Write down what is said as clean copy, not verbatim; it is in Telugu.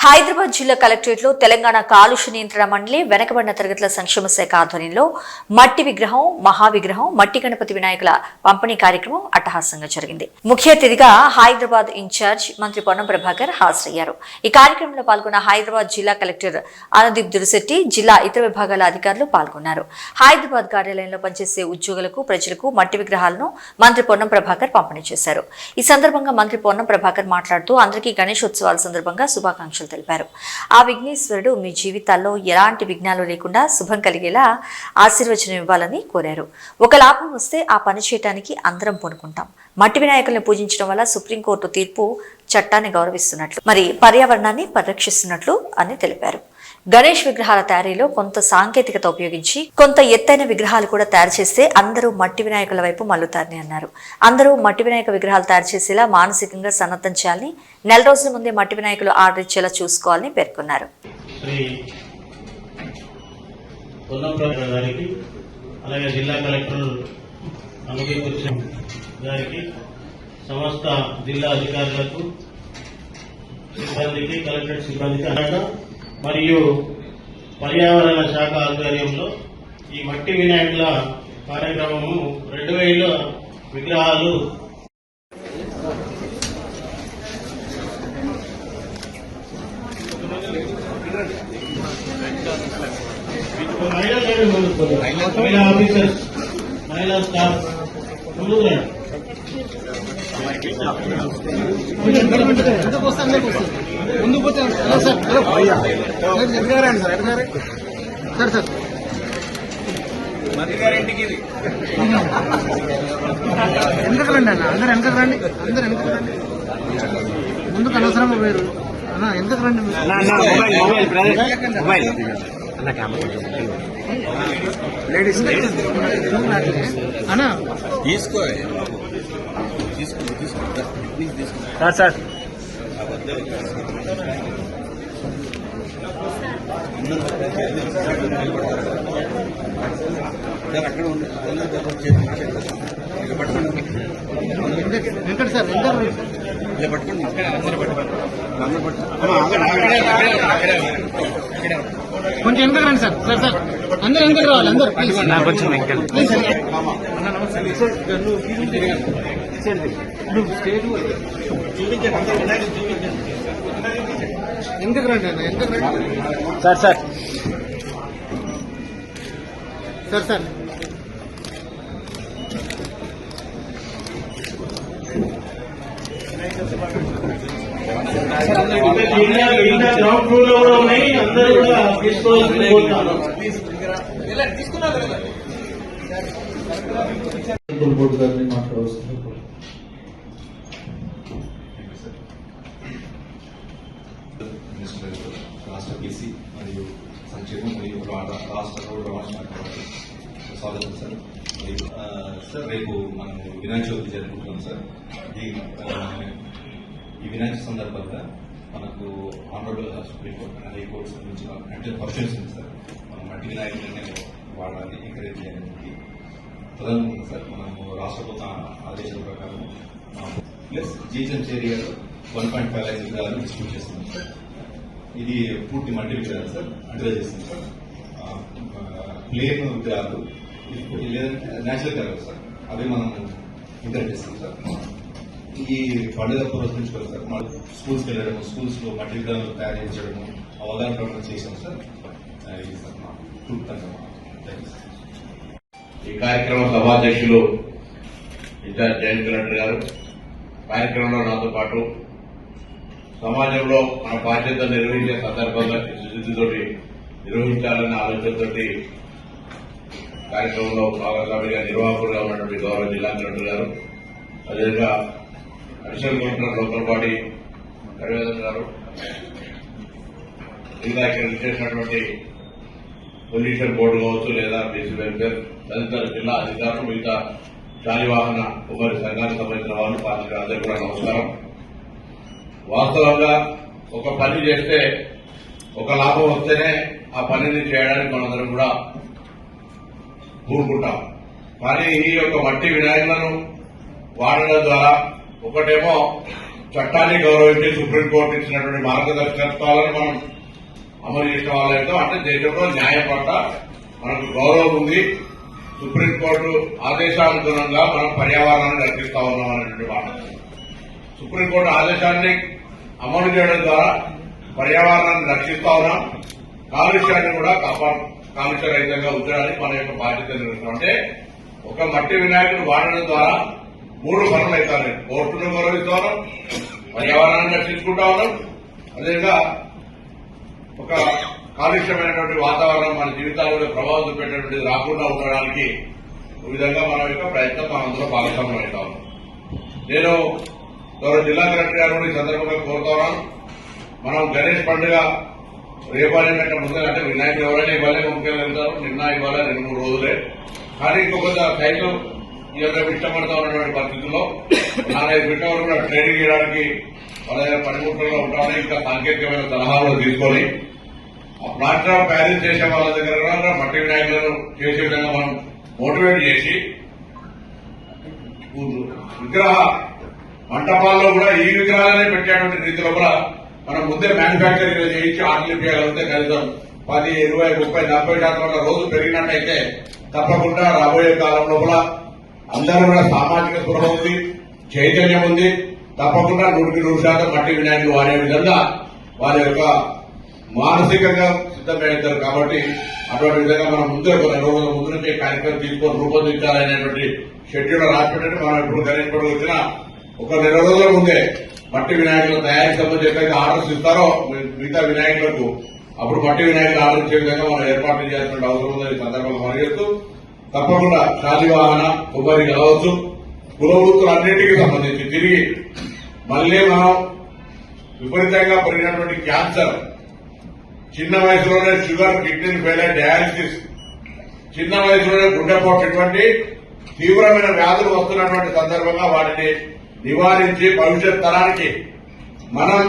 హైదరాబాద్ జిల్లా కలెక్టరేట్లో తెలంగాణ కాలుష్య నియంత్రణ మండలి వెనకబడిన తరగతుల సంక్షేమ శాఖ ఆధ్వర్యంలో మట్టి విగ్రహం మహావిగ్రహం మట్టి గణపతి వినాయకుల పంపిణీ కార్యక్రమం అట్టహాసంగా జరిగింది. ముఖ్య అతిథిగా హైదరాబాద్ ఇన్ఛార్జ్ మంత్రి పొన్నం ప్రభాకర్ హాజరయ్యారు. ఈ కార్యక్రమంలో పాల్గొన్న హైదరాబాద్ జిల్లా కలెక్టర్ అనుదీప్ దురిశెట్టి, జిల్లా ఇతర విభాగాల అధికారులు పాల్గొన్నారు. హైదరాబాద్ కార్యాలయంలో పనిచేసే ఉద్యోగులకు, ప్రజలకు మట్టి విగ్రహాలను మంత్రి పొన్నం ప్రభాకర్ పంపిణీ చేశారు. ఈ సందర్భంగా మంత్రి పొన్నం ప్రభాకర్ మాట్లాడుతూ అందరికీ గణేశోత్సవాల సందర్భంగా శుభాకాంక్షలు తెలిపారు. ఆ విఘ్నేశ్వరుడు మీ జీవితాల్లో ఎలాంటి విఘ్నాలు లేకుండా శుభం కలిగేలా ఆశీర్వచనం ఇవ్వాలని కోరారు. ఒక లాభం వస్తే ఆ పని చేయడానికి అందరం పూనుకుంటాం. మట్టి వినాయకుల్ని పూజించడం వల్ల సుప్రీంకోర్టు తీర్పు చట్టాన్ని గౌరవిస్తున్నట్లు, మరి పర్యావరణాన్ని పరిరక్షిస్తున్నట్లు అని తెలిపారు. గణేష్ విగ్రహాల తయారీలో కొంత సాంకేతికత ఉపయోగించి కొంత ఎత్తైన విగ్రహాలు కూడా తయారు చేస్తే అందరూ మట్టి వినాయకుల వైపు మల్లుతారని అన్నారు. అందరూ మట్టి వినాయక విగ్రహాలు తయారు చేసేలా మానసికంగా సన్నద్ధం చేయాలని, నెల రోజుల ముందే మట్టి వినాయకులు ఆర్డర్ ఇచ్చేలా చూసుకోవాలని పేర్కొన్నారు. సమస్త జిల్లా అధికారులకు, సిబ్బందికి, కలెక్టరేట్ సిబ్బందికి మరియు పర్యావరణ శాఖ ఆధ్వర్యంలో ఈ మట్టి వినాయకుల కార్యక్రమము 2000 విగ్రహాలు మహిళా ఆఫీసర్స్, మహిళా స్టాఫ్ ముందుకు రండి. ముందు పోతే సార్ సార్ సార్ మధ్యగారింటికి వెనకకు రండి అన్న, అందరు వెనకకు రండి, అందరు వెనకకు రండి. ముందుకు అనవసరం మీరు అన్న, ఎందుకు రండి లేడీస్ అన్న తీసుకో సార్ అక్కడ వెంకట సార్ ఇలా పట్టుకోండి, కొంచెం వెనకకు రండి సార్. సార్ సార్ అందరు వెనకకు రావాలి, అందరు కొంచెం ప్లీజ్. ఎందుకు రండి అన్న, ఎందుకు రండి sir. Sir sir sir ground floor లో కూడా ఉన్నాయి, అందరూ కూడా తీసుకోవాల్సింది కోరుతాను. రాష్ట్ర బీసీ మరియు సంక్షేమం మరియు రాష్ట్ర రోడ్డు రవాణా స్వాగతం సార్. మరియు సార్ రేపు మనం వినాయక చవితి జరుపుకుంటున్నాం సార్. ఈ వినాయక సందర్భంగా మనకు ఆనరబుల్ సుప్రీంకోర్టు హైకోర్టు సంబంధించిన అంటే క్వశ్చన్స్ ఉంది సార్. మనం మట్టి వినాయకులనే వాడాలి, ఎంకరేజ్ చేయడానికి ప్రధానంగా సార్ మనము రాష్ట్ర ప్రభుత్వ ఆదేశాల ప్రకారం ప్లస్ జీహెచ్ఎంసీ ఏరియాలో 1.5 లక్షల విగ్రహాలను డిస్ట్రిబ్యూట్ చేస్తున్నాం సార్. ఇది పూర్తి మట్టి విగ్రహాలు సార్, అంటుగా చేస్తుంది సార్. ప్లేన్ విగ్రహాలు లేదంటే న్యాచురల్ కలర్ సార్, అవి మనం ఎంకరేజ్ చేస్తాం సార్. ఈ పండుగ పురస్కరించుకోవాలి సార్. మన స్కూల్స్కి వెళ్ళడము, స్కూల్స్ లో మట్టి విగ్రహాలు తయారు చేయించడము, అవగాహన ప్రకటన చేసాం సార్. ఇది సార్ మా క్లుప్తంగా. ఈ కార్యక్రమ సభాధ్యక్షులు ఇన్ఛార్జ్ జాయింట్ కలెక్టర్ గారు, కార్యక్రమంలో నాతో పాటు సమాజంలో మన బాధ్యత నిర్వహించే సందర్భంగా చిత్తశుద్ధితోటి నిర్వహించాలన్న ఆలోచనతోటి కార్యక్రమంలో భాగస్వామిగా నిర్వాహకులుగా ఉన్నటువంటి గౌరవ జిల్లా కలెక్టర్ గారు, అదేవిధంగా అడిషనల్ కలెక్టర్ లోకల్ బాడీ హరివేదన్ గారు, ఇంకా ఇక్కడ చేసినటువంటి పొల్యూషన్ బోర్డు కావచ్చు లేదా బీసీ వెల్ఫేర్ తదితర జిల్లా అధికారులు, మిగతా శాలివాహన ఉమ్మడి సంఘానికి సంబంధించిన వాళ్ళు, పాత్రిక అందరికీ కూడా నమస్కారం. వాస్తవంగా ఒక పని చేస్తే ఒక లాభం వస్తేనే ఆ పనిని చేయడానికి మనందరం కూడా కూరుకుంటాం. కానీ ఈ యొక్క మట్టి వినాయకులను వాడడం ద్వారా ఒకటేమో చట్టాన్ని గౌరవించి సుప్రీంకోర్టు ఇచ్చినటువంటి మార్గదర్శకత్వాలను మనం అమలు చేసిన వాళ్ళైతే అంటే దేశంలో న్యాయం పట్ల మనకు గౌరవం ఉంది. సుప్రీంకోర్టు ఆదేశానుగుణంగా మనం పర్యావరణాన్ని రక్షిస్తా ఉన్నాం అనేటువంటి మాట. సుప్రీంకోర్టు ఆదేశాన్ని అమలు చేయడం ద్వారా పర్యావరణాన్ని రక్షిస్తా ఉన్నాం, కాలుష్యాన్ని కూడా కాలుష్య రహితంగా ఉంచడానికి మన యొక్క బాధ్యత నిర్వహిస్తాం. అంటే ఒక మట్టి వినాయకుడు వాడడం ద్వారా 3 పనులు అవుతాయి. కోర్టును గౌరవిస్తా ఉన్నాం, పర్యావరణాన్ని రక్షించుకుంటా ఉన్నాం, అదేవిధంగా ఒక కాలుష్యమైనటువంటి వాతావరణం మన జీవితాలలో ప్రభావం చూపేటటువంటిది రాకుండా ఉండడానికి ఈ విధంగా మన యొక్క ప్రయత్నం మనందరూ భాగస్వామ్యం అవుతా ఉన్నాం. నేను గౌరవ జిల్లా కలెక్టర్ గారు ఈ సందర్భంగా కోరుతా ఉన్నాను. మనం గణేష్ పండుగ రేపాలే కంటే ముందే అంటే వినాయకుడు ఎవరైనా ఇవ్వాలే ముఖ్యంగా వెళ్తారు, నిన్న ఇవ్వాలే 2-3 రోజులే. కానీ ఇంకొక సైతం ఈ యొక్క ఇష్టపడతా ఉన్నటువంటి పరిస్థితుల్లో 4-5 గంటల వరకు కూడా ట్రైనింగ్ చేయడానికి వాళ్ళ దగ్గర పనిముట్లలో ఉంటామని ఇంకా సాంకేతికమైన సలహాలు తీసుకొని ఆ ప్లాస్టర్ ఆఫ్ ప్యారిస్ చేసే వాళ్ళ దగ్గర కూడా మట్టి వినాయకులను చేసే విధంగా మనం మోటివేట్ చేసి విగ్రహ మంటపాల్లో కూడా ఈ విగ్రహాలనే పెట్టేటువంటి రీతిలో కూడా మనం ముందే మ్యానుఫ్యాక్చరింగ్ చేయించి ఆర్డర్లు చేయగలిగితే కనీసం 10, 20, 30, 40% రోజు పెరిగినట్టయితే తప్పకుండా రాబోయే కాలం లోపల అందరూ కూడా సామాజిక స్పృహ ఉంది, చైతన్యం ఉంది. తప్పకుండా 100% మట్టి వినాయకులు వాడే విధంగా వారి యొక్క మానసికంగా సిద్దమవుతారు. కాబట్టి అటువంటి విధంగా మనం ముందే కొన్ని రోజుల ముందు నుంచే కార్యక్రమం తీసుకొని రూపొందించాలనేటువంటి షెడ్యూల్ రాసిపెట్టి మనం ఇప్పుడు గణేష్ పండుగ వచ్చిన ఒక 2 రోజుల ముందే మట్టి వినాయకుల తయారీకి సంబంధించి ఆర్డర్స్ ఇస్తారో మిగతా వినాయకులకు అప్పుడు మట్టి వినాయకులు ఆర్డర్ ఇచ్చే విధంగా మనం ఏర్పాట్లు చేయాల్సిన అవసరం ఉందని ఈ సందర్భంగా మనగేస్తూ తప్పకుండా శాలివాహన కొబ్బరి కావచ్చు కులవృత్తులన్నింటికి సంబంధించి తిరిగి మళ్లీ మనం విపరీతంగా పెరిగినటువంటి క్యాన్సర్, చిన్న వయసులోనే షుగర్, కిడ్నీ ఫెయిల్, డయాలసిస్, చిన్న వయసులోనే గుండెపోటు, ఇటువంటి తీవ్రమైన వ్యాధులు వస్తున్నటువంటి సందర్భంగా వాటిని నివారించి భవిష్యత్ తరానికి మనం